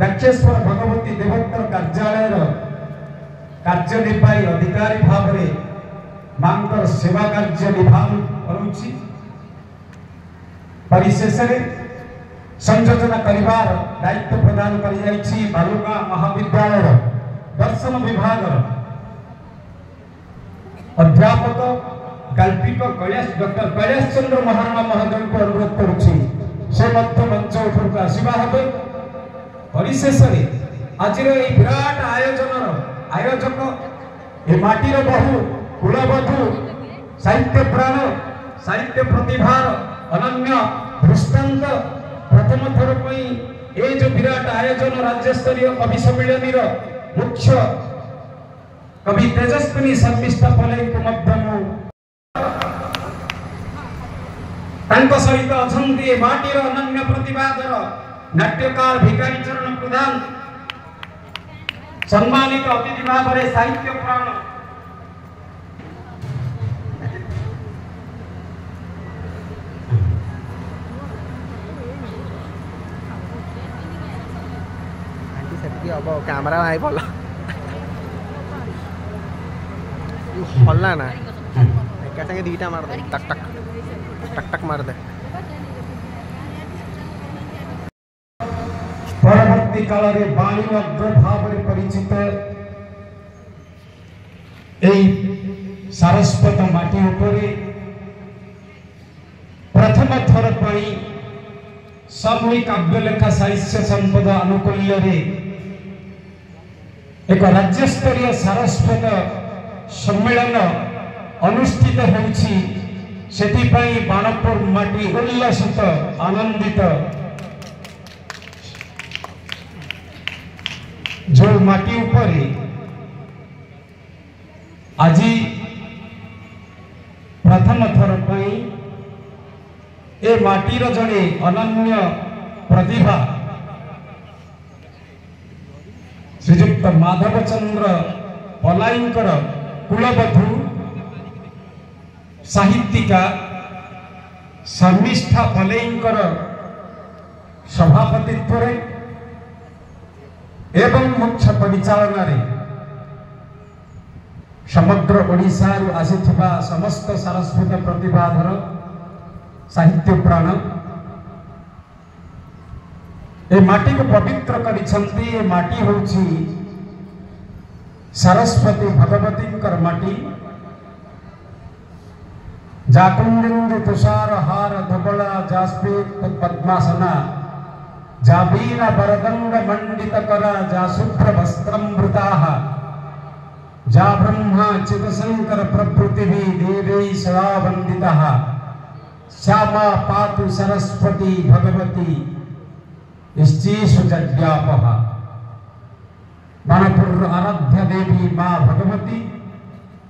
दक्षेश्वर भगवती देवतर कार्यालय कार्यनिर्वाही अधिकारी भाव में मांकर सेवा कार्य निभान करुछि। परिशेष संयोजना करिवार दायित्व प्रदान करि जाइछि बालुगा महाविद्यालय दर्शन विभाग अध्यापक गाल्पिक डॉक्टर कैलाश चंद्र महाराणा महोदय को अनुरोध करुछि से मध्य मंच उपरକୁ आसीबा हेबे। परिशेष आज विराट आयोजक ए माटीर बहु कुलबधु साहित्य प्राण साहित्य प्रतिभार अनन्य दृष्टांत प्रथम थर ए जो विराट आयोजन राज्य स्तरीय कवि सम्मेलन मुख्य कवि तेजस्विनी शर्मिष्ठा पलई को सहित अच्छा माटीर अनन्य प्रतिभाधर नाट्यकार भिखारी चरण प्रधान सम्मानित अतिथि भाव में साहित्य प्राण अब कैमरा भाई भल भल्ला ना एक संगे दीटा मार दे टक टक टक टक मार दे। परवर्ती काल में बाणी अग्र भाव में परिचित सारस्वत माटी उपरे प्रथम थर समी काव्यलेखा साहित्य संपद अनुकूल्य एक राज्य स्तरीय सारस्वत सम्मेलन अनुष्ठित होउछि। सेथिपाई बाणपुर माटी उल्लसित आनंदित जो माटी उपरे आज प्रथम थर ए माटीर जड़े अनन्य प्रतिभा श्रीजुक्त माधव चंद्र पलाईंकर कुलबधु साहित्यिका शर्मिष्ठा पलेईंकर सभापतित्व एवं मुख्य परिचालना रे समग्र ओडिशा रु आसीथिबा समस्त सारस्वत प्रतिभाधर साहित्य प्राण ए माटी को पवित्र करिसंती। ए माटी होछि सरस्वती भगवती माटी जाकुंडेन्दु तुषार हार धवला जास्पीत पद्मासना जाबीना बरदंड मंडित करा जा शुभ्र वस्त्रमृताः जा ब्रह्मा चितशंकर प्रभृतिभि देवै सदा वंदिताः श्यामा पातु सरस्वती भगवती इष्टिषु जड्यापः। बाणपुर आराध्य देवी माँ भगवती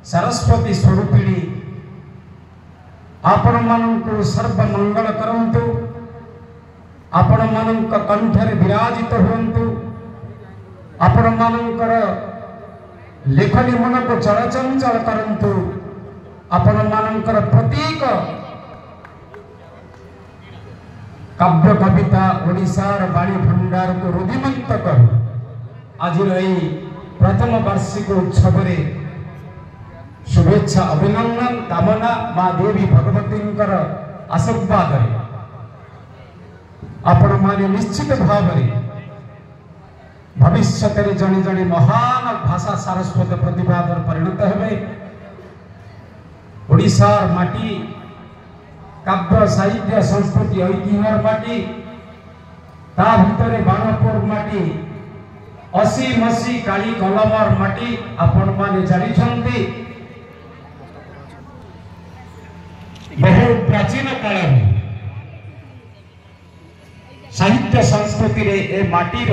सरस्वती स्वरूपिणी आपण मानंकु सर्व मंगल करंतु आपण मानंक कंठरे विराजित होंतु आपण मानंकर लेखनी मन को चलचंचल करंतु आपण मानंकर प्रतीक काव्य कविता ओडिशार बाणी भंडार को रुधिमंत कर आज प्रथम वार्षिक उत्सव शुभेच्छा अभिनंदन कामना माँ देवी भगवती आशीर्वाद आपण माने निश्चित भाव भविष्य जड़े जड़े महान भाषा सारस्वत प्रतिभाधर परिणत हेबे। ओडिशार माटी काव्य साहित्य संस्कृति ऐतिह्यर माटी ता भितरे बाणपुर माटी असी मसी काली कलमर माटी आपण माने जानिछंती। बहु प्राचीन काल साहित्य संस्कृति रे ए माटीर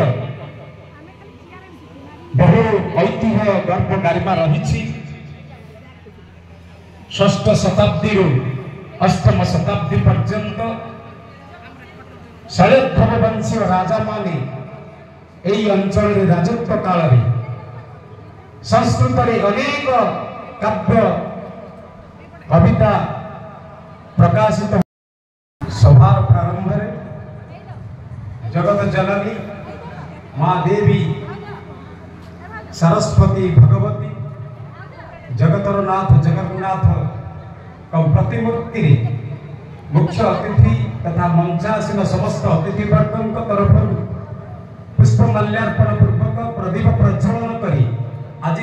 बहु ऐतिह्य गर्भ गारिमा रही। षष्ठ शताब्दी अष्टम शताब्दी पर्यंत शैलध्रुव वंशीय राजा माने एई अंचल राजत्व काल संस्कृत अनेक काव्य कविता प्रकाशित। सभार प्रारंभ जगत जननी माँ देवी सरस्वती भगवती जगतर नाथ जगन्नाथ प्रतिमूर्ति मुख्य अतिथि तथा मंचासीन समस्त अतिथिवर्ग तरफ पुष्प माल्यार्पण पूर्वक प्रदीप प्रज्वलन करी आज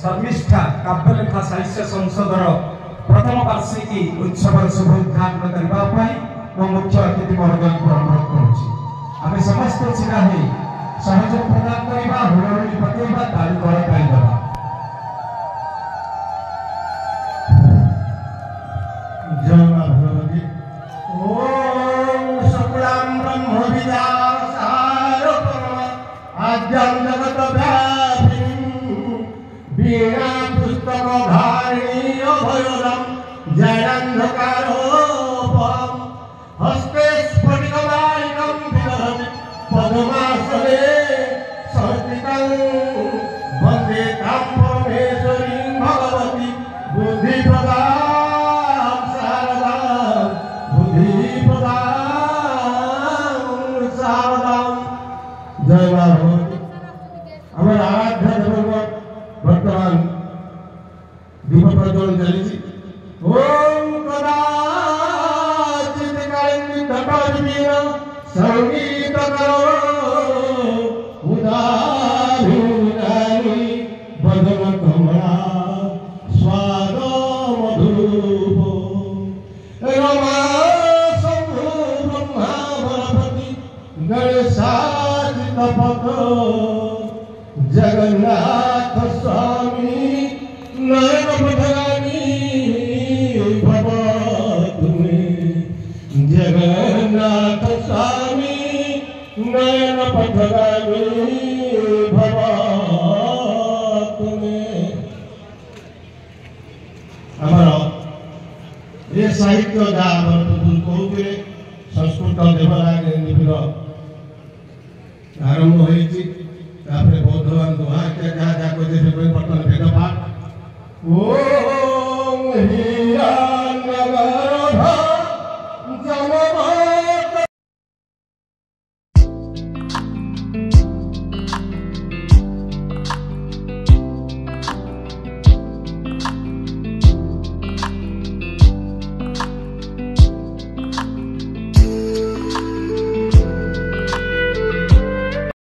शर्मिष्ठा काव्यलेखा साहित्य संसदर प्रथम वार्षिकी उत्सव शुभ उद्घाटन करने मो मुख्य अतिथि महोदय को अनुरोध करुच्ची आम समस्त छिड़ा हो सहयोग प्रदान करवा हुड़हुड़ी पकड़ा ताली तले पाइबा जय मां भगवती। ओम शुक्लां ब्रह्म विद्यासार आद्यं जगत व्यापिनी वीणा पुस्तक धारिणी अभयदं जयान्धकारोपम हस्ते स्फटिकमालिकं विदधति पद्मासने संस्थितं वन्दे तां परमेश्वरीं भगवती बुद्धिप्रदां शारदां बुद्धिप्रदां शारदां। जय मां भगवती। आम आराध्य देव बर्तमान दीप प्रज्वलन चली ओम कदाचित कालिंदी तटोद्वीन संगीत करो उदारी बदन कमला स्वाद मधुप रमा शंभु ब्रह्मा बलपति गणेशाचित पद जगन्नाथ स्वामी नयन पथगामी भव तुम्हें जगन्नाथ स्वामी नयन पथगामी भव तुम्हें। आमर ये साहित्य जहाँ कहते संस्कृत देवनागरी लिपिर आरंभ होती बौद्धवान दुहा क्या जहाँ जहाँ कहते बर्तमान भेद पाठ ओ